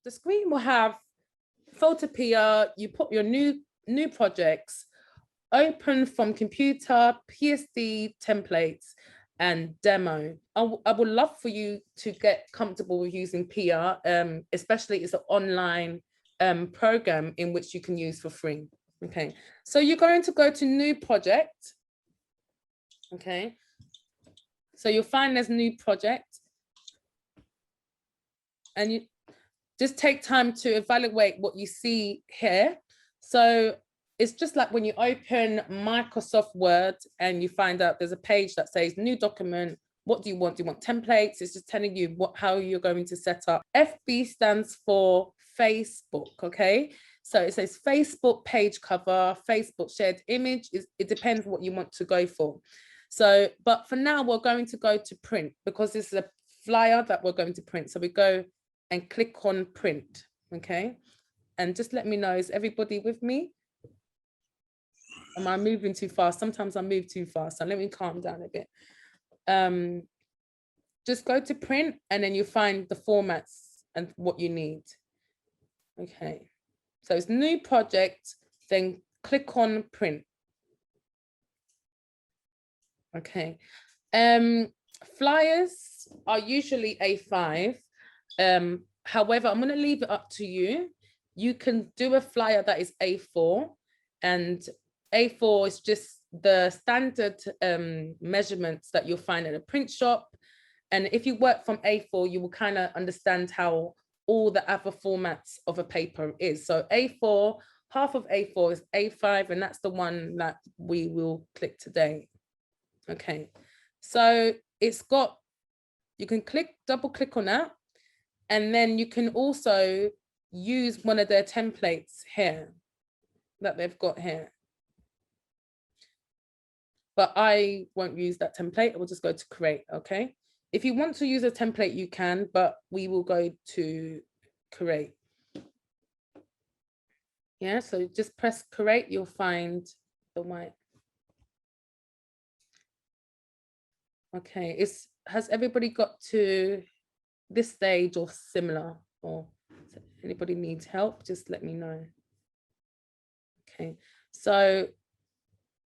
The screen will have Photopea, you put your new projects, open from computer, PSD templates, and demo. I would love for you to get comfortable with using Pia, especially it's an online program in which you can use for free. Okay, so you're going to go to new project. Okay, so you'll find there's new project, and you just take time to evaluate what you see here. So it's just like when you open Microsoft Word and you find out there's a page that says new document. What do you want? Do you want templates? It's just telling you how you're going to set up. FB stands for Facebook, okay? So it says Facebook page cover, Facebook shared image. It depends what you want to go for. So, but for now, we're going to go to print because this is a flyer that we're going to print. So we go and click on print, okay? And just let me know, is everybody with me? Am I moving too fast? Sometimes I move too fast, so let me calm down a bit. Just go to print and then you find the formats and what you need. Okay, so it's new project, then click on print. Okay, flyers are usually A5. However, I'm going to leave it up to you. You can do a flyer that is A4, and A4 is just the standard measurements that you'll find in a print shop. And if you work from A4, you will kind of understand how all the other formats of a paper is. So A4, half of A4 is A5, and that's the one that we will click today. Okay, so it's got, you can double click on that. And then you can also use one of their templates here that they've got here. But I won't use that template. I will just go to create, okay? If you want to use a template, you can, but we will go to create. Yeah, so just press create, you'll find the white. Okay, has everybody got to this stage or similar, or anybody needs help, just let me know. Okay, so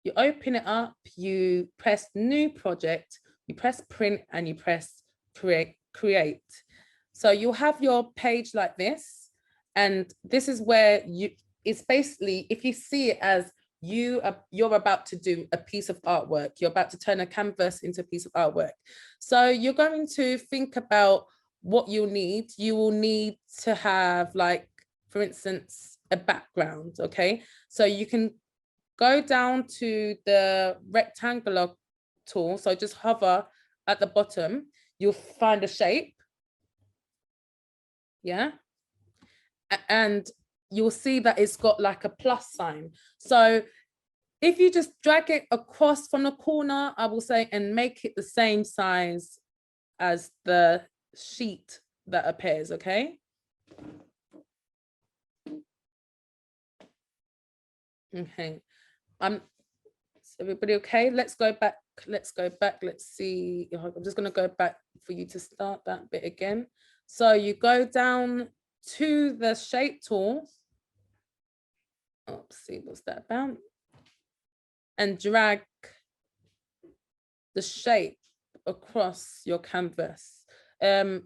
you open it up, you press new project, you press print, and you press create. So you'll have your page like this, and this is where it's basically, if you see it as you're about to do a piece of artwork, you're about to turn a canvas into a piece of artwork. So you're going to think about what you'll need. You will need to have, like, for instance, a background, okay? So you can go down to the rectangular tool. So just hover at the bottom, you'll find a shape. Yeah. And you'll see that it's got like a plus sign. So if you just drag it across from the corner, I will say, and make it the same size as the sheet that appears, okay? Okay. Is everybody okay? Let's go back. Let's see. I'm just going to go back for you to start that bit again. So you go down to the shape tool. Let's see, what's that about? And drag the shape across your canvas. The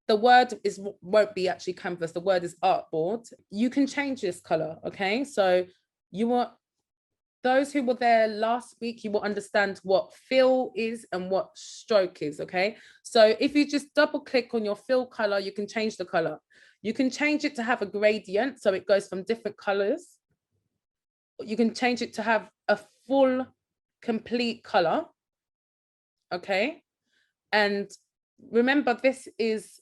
word won't be actually canvas. The word is artboard. You can change this color, okay? So you want, those who were there last week, you will understand what fill is and what stroke is, okay? So if you just double click on your fill color, you can change the color. You can change it to have a gradient, so it goes from different colors. You can change it to have a full, complete color, okay? And remember, this is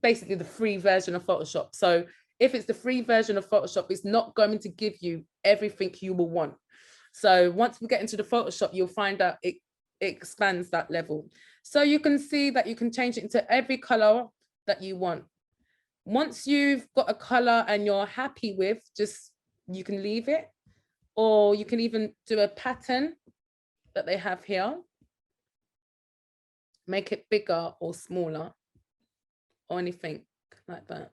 basically the free version of Photoshop. So if it's the free version of Photoshop, it's not going to give you everything you will want. So once we get into the Photoshop, you'll find out it expands that level. So you can see that you can change it into every color that you want. Once you've got a color and you're happy with, you can leave it, or you can even do a pattern that they have here. Make it bigger or smaller or anything. like that.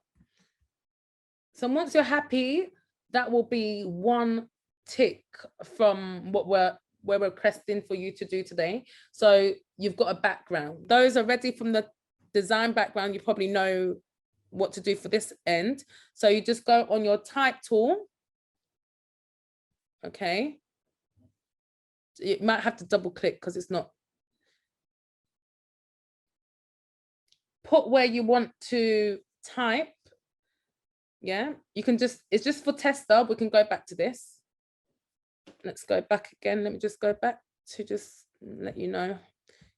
So once you're happy, that will be one tick from what we're requesting for you to do today. So you've got a background. Those are ready from the design background. You probably know what to do for this end. So you just go on your type tool. Okay. You might have to double click because it's not. Put where you want to type. Yeah, you can just, it's just for tester. We can go back to this. Let's go back again. Let me just go back to just let you know.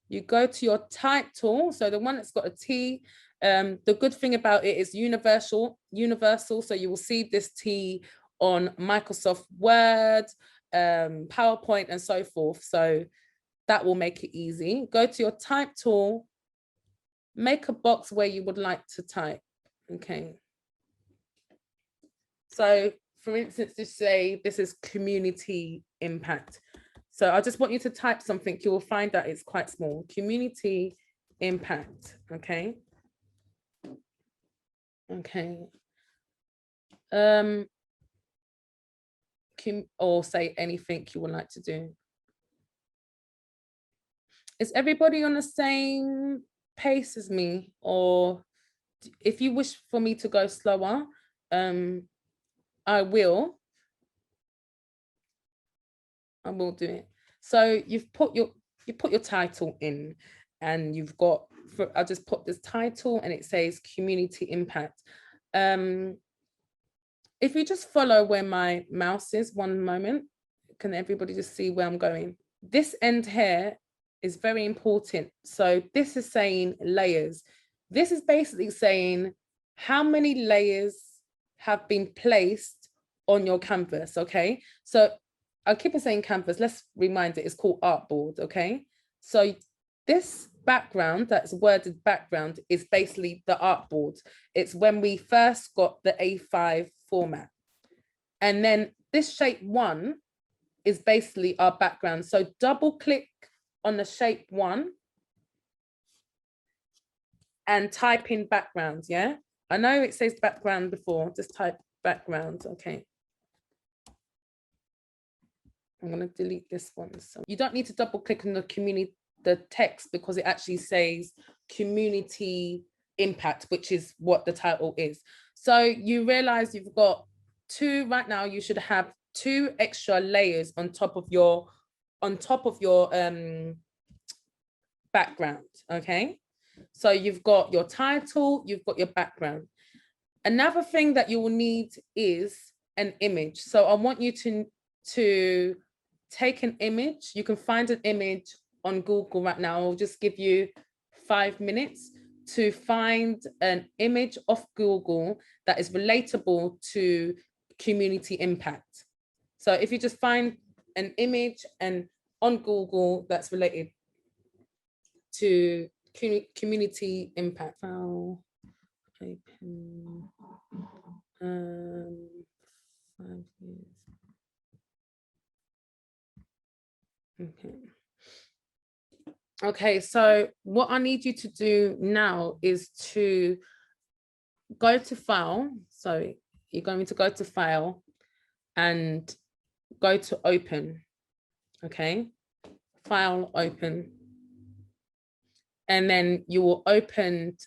You go to your type tool. So the one that's got a T, the good thing about it is universal. So you will see this T on Microsoft Word, PowerPoint, and so forth. So that will make it easy. Go to your type tool, make a box where you would like to type. Okay. So for instance, just say this is community impact. So I just want you to type something. You will find that it's quite small. Community impact. Okay. Okay. Or say anything you would like to do. Is everybody on the same pace as me? Or if you wish for me to go slower, I will do it. So you've put your title in, and you've got, I just put this title and it says community impact. If you just follow where my mouse is, one moment, can everybody just see where I'm going? This end here is very important. So this is saying layers. This is basically saying how many layers have been placed on your canvas, okay? So I'll keep on saying canvas. Let's remind it, it's called artboard, okay? So this background, that's worded background, is basically the artboard. It's when we first got the A5 format. And then this shape 1 is basically our background. So double click on the shape 1 and type in background, yeah? I know it says background before, just type background, okay. I'm gonna delete this one. So you don't need to double click on the text, because it actually says community impact, which is what the title is. So you realize you've got 2 right now. You should have 2 extra layers on top of your background, okay? So you've got your title, you've got your background. Another thing that you will need is an image. So I want you to take an image. You can find an image on Google right now. I'll just give you 5 minutes to find an image off Google that is relatable to community impact. So if you just find an image and on Google that's related to community impact. File open 5 years. Okay. Okay, so what I need you to do now is to go to file. So you're going to go to file and go to open. Okay, file, open. And then you will open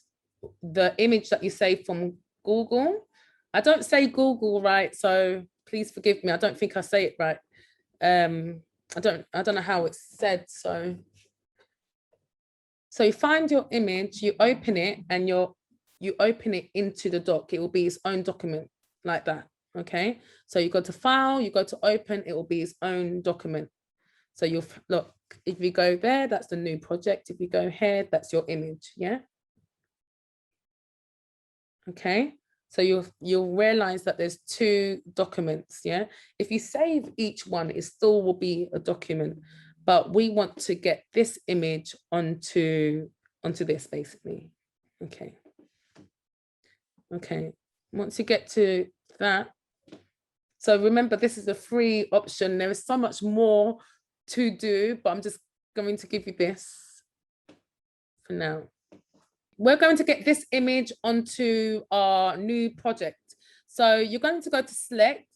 the image that you saved from Google. I don't say Google right, so please forgive me. I don't think I say it right. I don't know how it's said. So you find your image, you open it, and you open it into the doc. It will be its own document like that. Okay. So you go to file, you go to open, it will be its own document. So you'll look, if you go there, that's the new project. If you go here, that's your image. Yeah. Okay. So you'll realize that there's 2 documents. Yeah. If you save each one, it still will be a document, but we want to get this image onto this basically. Okay. Okay. Once you get to that, so remember, this is a free option. There is so much more to do, but I'm just going to give you this for now. we're going to get this image onto our new project. So you're going to go to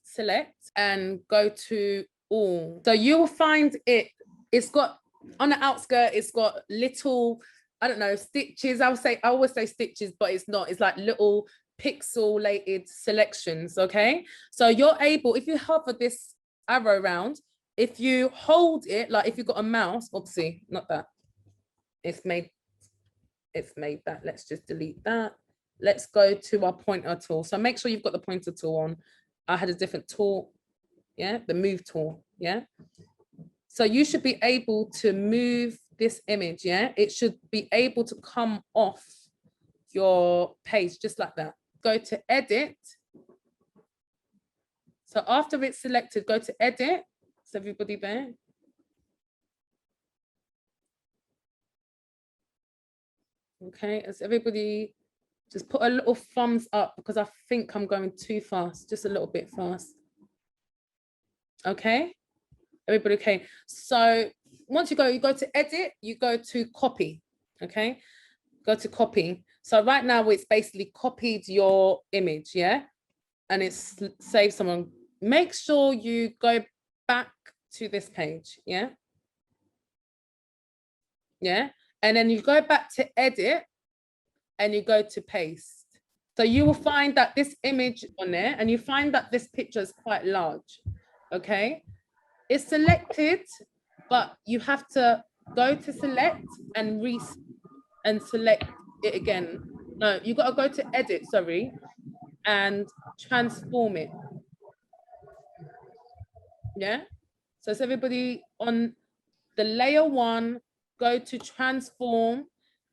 select and go to all. So you'll find it's got on the outskirt, it's got little, I don't know, stitches. I always say stitches, but it's not. It's like little pixelated selections, okay? So you're able, if you hover this arrow around, if you hold it, like if you've got a mouse, oopsie, not that. It's made that. Let's just delete that. Let's go to our pointer tool. So make sure you've got the pointer tool on. I had a different tool, yeah, the move tool, yeah. So you should be able to move this image, yeah. It should be able to come off your page just like that. Go to edit. So after it's selected, go to edit. Is everybody there? Okay, as everybody, just put a little thumbs up because I think I'm going too fast, just a little bit fast. Okay, everybody okay? So once you go to edit, you go to copy, okay? Go to copy. So right now it's basically copied your image, yeah? And it's saved someone. Make sure you go back to this page, yeah? Yeah, and then you go back to edit and you go to paste. So you will find that this image on there, and you find that this picture is quite large, okay? It's selected, but you have to go to select and select it again. No, you got to go to edit, sorry, and transform it. Yeah. So it's everybody on the layer 1, go to transform.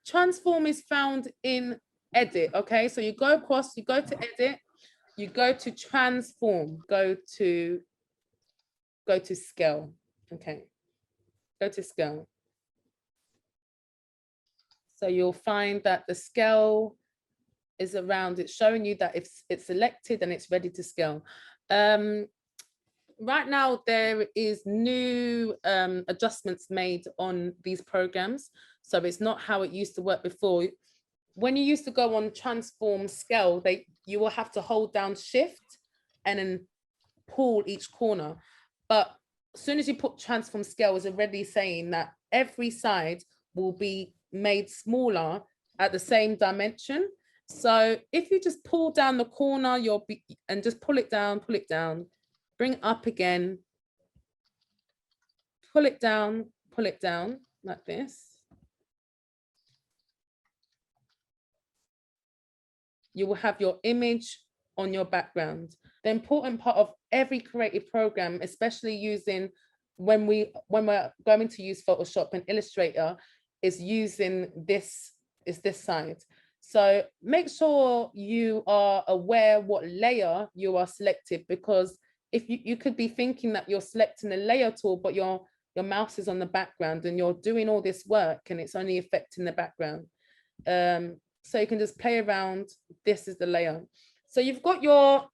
Transform is found in edit, okay? So you go across, you go to edit, you go to transform, go to scale, okay? Go to scale. So you'll find that the scale is around, it's showing you that if it's selected and it's ready to scale. Right now, there is new adjustments made on these programs. So it's not how it used to work before. When you used to go on transform scale, you will have to hold down shift and then pull each corner. But as soon as you put transform scale, it's already saying that every side will be made smaller at the same dimension. So if you just pull down the corner, and just pull it down, bring it up again, pull it down like this. You will have your image on your background. The important part of every creative program, especially using when we're going to use Photoshop and Illustrator, is using this side. So make sure you are aware what layer you are selected, because if you could be thinking that you're selecting a layer tool, but your mouse is on the background and you're doing all this work and it's only affecting the background. So you can just play around. This is the layer. So you've got your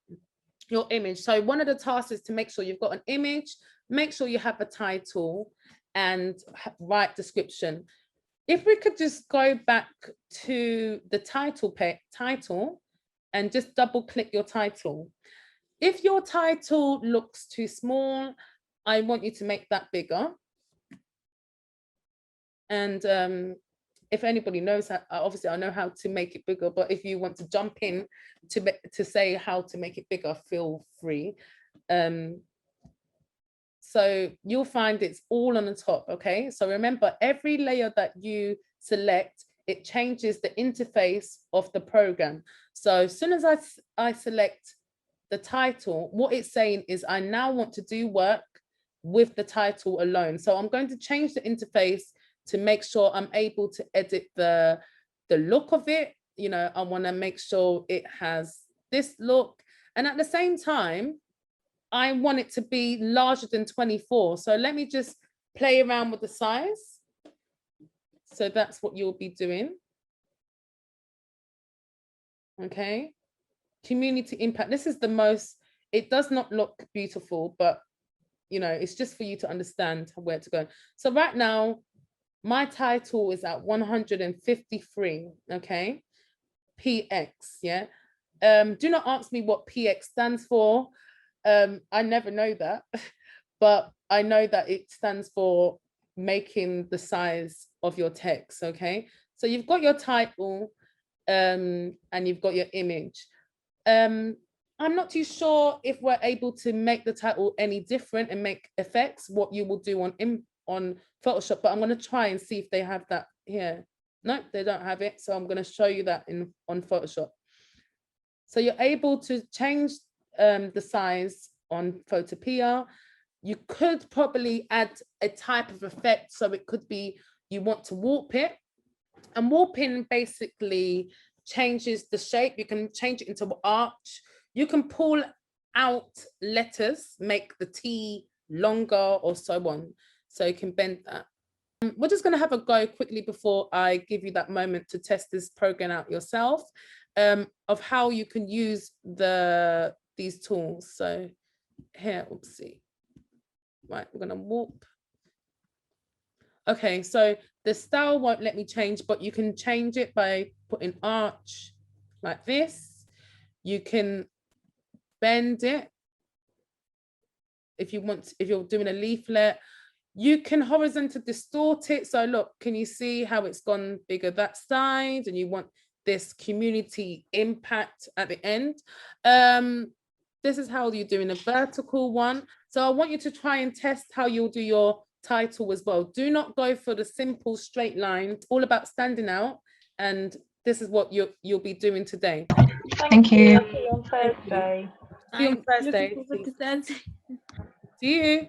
image. So one of the tasks is to make sure you've got an image, make sure you have a title and write description. If we could just go back to the title and just double click your title. If your title looks too small, I want you to make that bigger. And if anybody knows how, obviously I know how to make it bigger, but if you want to jump in to say how to make it bigger, feel free. So you'll find it's all on the top, okay? So remember, every layer that you select, it changes the interface of the program. So as soon as I select the title, what it's saying is I now want to do work with the title alone. So I'm going to change the interface to make sure I'm able to edit the look of it. You know, I want to make sure it has this look. And at the same time, I want it to be larger than 24. So let me just play around with the size. So that's what you'll be doing. Okay. Community impact. This is the most, it does not look beautiful, but you know, it's just for you to understand where to go. So right now, My title is at 153, okay? PX, yeah? Do not ask me what PX stands for. I never know that, but I know that it stands for making the size of your text, okay? So you've got your title, and you've got your image. I'm not too sure if we're able to make the title any different and make effects, what you will do on Photoshop, but I'm going to try and see if they have that here. No, they don't have it. So I'm going to show you that on Photoshop. So you're able to change the size on Photopea. You could probably add a type of effect. So it could be you want to warp it. And warping basically changes the shape. You can change it into an arch. You can pull out letters, make the T longer or so on. So you can bend that. We're just going to have a go quickly before I give you that moment to test this program out yourself, of how you can use these tools. So here, oopsie. Right, we're going to warp. Okay, so the style won't let me change, but you can change it by putting arch like this. You can bend it if you want, if you're doing a leaflet. You can horizontal distort it. So look, can you see how it's gone bigger that side, and you want this community impact at the end. This is how you're doing a vertical one. So I want you to try and test how you'll do your title as well. Do not go for the simple straight line. It's all about standing out, and this is what you'll be doing today. Thank you. See you on Thursday. See you on Thursday. Looking forward to Thursday. See you.